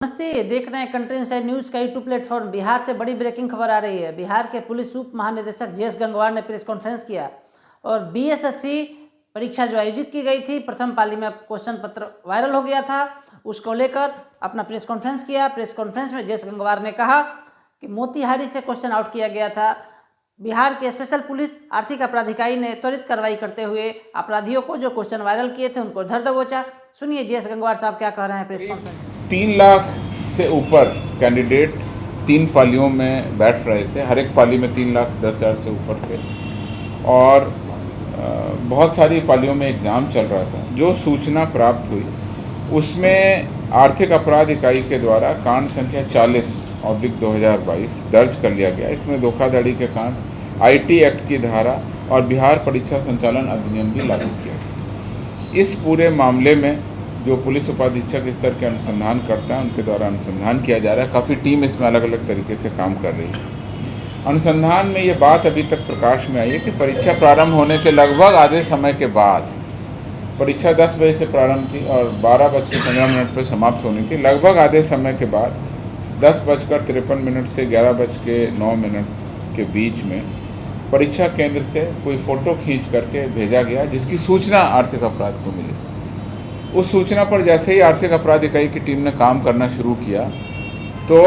नमस्ते, देख रहे हैं कंट्री इनसाइड न्यूज़ का यूट्यूब प्लेटफॉर्म। बिहार से बड़ी ब्रेकिंग खबर आ रही है। बिहार के पुलिस उप महानिदेशक जेएस गंगवार ने प्रेस कॉन्फ्रेंस किया और बीएसएससी परीक्षा जो आयोजित की गई थी, प्रथम पाली में क्वेश्चन पत्र वायरल हो गया था, उसको लेकर अपना प्रेस कॉन्फ्रेंस किया। प्रेस कॉन्फ्रेंस में जेएस गंगवार ने कहा कि मोतिहारी से क्वेश्चन आउट किया गया था। बिहार के स्पेशल पुलिस आर्थिक अपराध इकाई ने त्वरित कार्रवाई करते हुए अपराधियों को जो क्वेश्चन वायरल किए थे उनको धर दबोचा। सुनिए जेएस गंगवार साहब क्या कह रहे हैं प्रेस कॉन्फ्रेंस में। 3 लाख से ऊपर कैंडिडेट 3 पालियों में बैठ रहे थे। हर एक पाली में 3,10,000 से ऊपर थे और बहुत सारी पालियों में एग्ज़ाम चल रहा था। जो सूचना प्राप्त हुई उसमें आर्थिक अपराध इकाई के द्वारा कांड संख्या 40/2022 दर्ज कर लिया गया। इसमें धोखाधड़ी के कांड, आईटी एक्ट की धारा और बिहार परीक्षा संचालन अधिनियम भी लागू किया गया। इस पूरे मामले में जो पुलिस उपाधीक्षक स्तर के अनुसंधान करता है उनके द्वारा अनुसंधान किया जा रहा है। काफ़ी टीम इसमें अलग अलग तरीके से काम कर रही है। अनुसंधान में ये बात अभी तक प्रकाश में आई है कि परीक्षा प्रारंभ होने के लगभग आधे समय के बाद, परीक्षा 10 बजे से प्रारंभ थी और 12:15 पर समाप्त होनी थी। लगभग आधे समय के बाद 10:53 से 11:09 के बीच में परीक्षा केंद्र से कोई फ़ोटो खींच करके भेजा गया, जिसकी सूचना आर्थिक अपराध को मिली। उस सूचना पर जैसे ही आर्थिक अपराध इकाई की टीम ने काम करना शुरू किया तो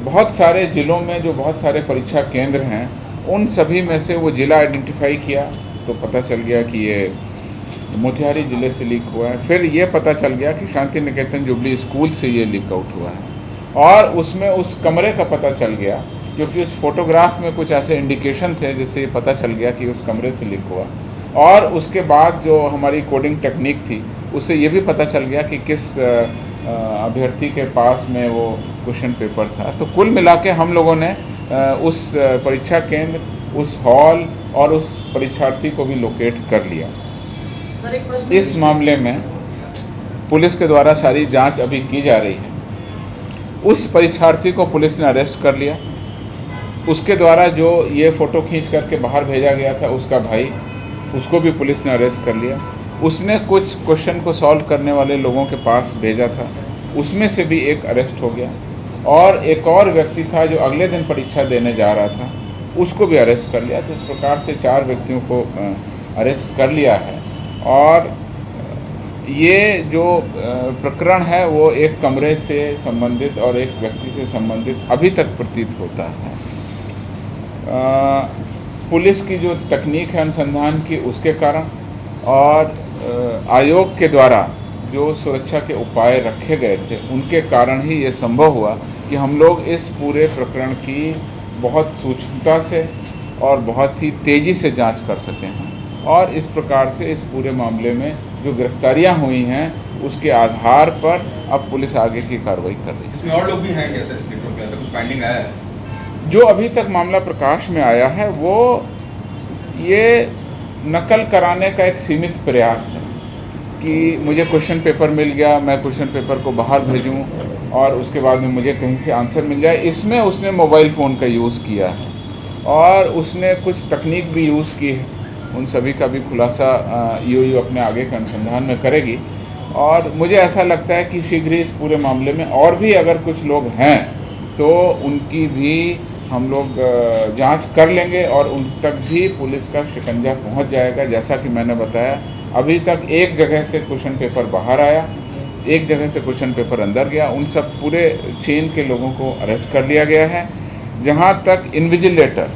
बहुत सारे ज़िलों में जो बहुत सारे परीक्षा केंद्र हैं उन सभी में से वो ज़िला आइडेंटिफाई किया तो पता चल गया कि ये मोतिहारी ज़िले से लीक हुआ है। फिर ये पता चल गया कि शांति निकेतन जुबली स्कूल से ये लीक आउट हुआ है और उसमें उस कमरे का पता चल गया, क्योंकि उस फोटोग्राफ में कुछ ऐसे इंडिकेशन थे जिससे ये पता चल गया कि उस कमरे से लीक हुआ। और उसके बाद जो हमारी कोडिंग टेक्निक थी उससे ये भी पता चल गया कि किस अभ्यर्थी के पास में वो क्वेश्चन पेपर था। तो कुल मिला के हम लोगों ने उस परीक्षा केंद्र, उस हॉल और उस परीक्षार्थी को भी लोकेट कर लिया। इस मामले में पुलिस के द्वारा सारी जांच अभी की जा रही है। उस परीक्षार्थी को पुलिस ने अरेस्ट कर लिया। उसके द्वारा जो ये फ़ोटो खींच करके बाहर भेजा गया था उसका भाई, उसको भी पुलिस ने अरेस्ट कर लिया। उसने कुछ क्वेश्चन को सॉल्व करने वाले लोगों के पास भेजा था, उसमें से भी एक अरेस्ट हो गया। और एक और व्यक्ति था जो अगले दिन परीक्षा देने जा रहा था, उसको भी अरेस्ट कर लिया। तो इस प्रकार से 4 व्यक्तियों को अरेस्ट कर लिया है। और ये जो प्रकरण है वो एक कमरे से संबंधित और एक व्यक्ति से संबंधित अभी तक प्रतीत होता है। पुलिस की जो तकनीक है अनुसंधान की, उसके कारण और आयोग के द्वारा जो सुरक्षा के उपाय रखे गए थे उनके कारण ही ये संभव हुआ कि हम लोग इस पूरे प्रकरण की बहुत सूक्ष्मता से और बहुत ही तेज़ी से जांच कर सके हैं। और इस प्रकार से इस पूरे मामले में जो गिरफ्तारियां हुई हैं उसके आधार पर अब पुलिस आगे की कार्रवाई कर रही है। इसमें और लोग भी हैं क्या सर? इसमें कुछ फाइंडिंग आया है? जो अभी तक मामला प्रकाश में आया है वो ये नकल कराने का एक सीमित प्रयास है कि मुझे क्वेश्चन पेपर मिल गया, मैं क्वेश्चन पेपर को बाहर भेजूं और उसके बाद में मुझे कहीं से आंसर मिल जाए। इसमें उसने मोबाइल फ़ोन का यूज़ किया है और उसने कुछ तकनीक भी यूज़ की है। उन सभी का भी खुलासा ईओयू अपने आगे के अनुसंधान में करेगी। और मुझे ऐसा लगता है कि शीघ्र ही इस पूरे मामले में और भी अगर कुछ लोग हैं तो उनकी भी हम लोग जांच कर लेंगे और उन तक भी पुलिस का शिकंजा पहुंच जाएगा। जैसा कि मैंने बताया, अभी तक एक जगह से क्वेश्चन पेपर बाहर आया, एक जगह से क्वेश्चन पेपर अंदर गया। उन सब पूरे चेन के लोगों को अरेस्ट कर लिया गया है। जहां तक इन्विजिलेटर,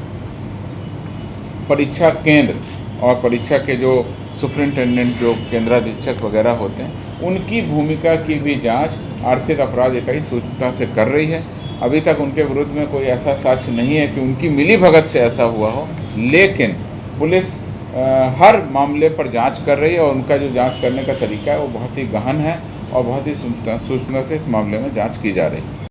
परीक्षा केंद्र और परीक्षा के जो सुपरिटेंडेंट, जो केंद्राधीक्षक वगैरह होते हैं, उनकी भूमिका की भी जाँच आर्थिक अपराध इकाई सूचना से कर रही है। अभी तक उनके विरुद्ध में कोई ऐसा साक्ष्य नहीं है कि उनकी मिलीभगत से ऐसा हुआ हो, लेकिन पुलिस हर मामले पर जांच कर रही है और उनका जो जांच करने का तरीका है वो बहुत ही गहन है और बहुत ही सूचना से इस मामले में जांच की जा रही है।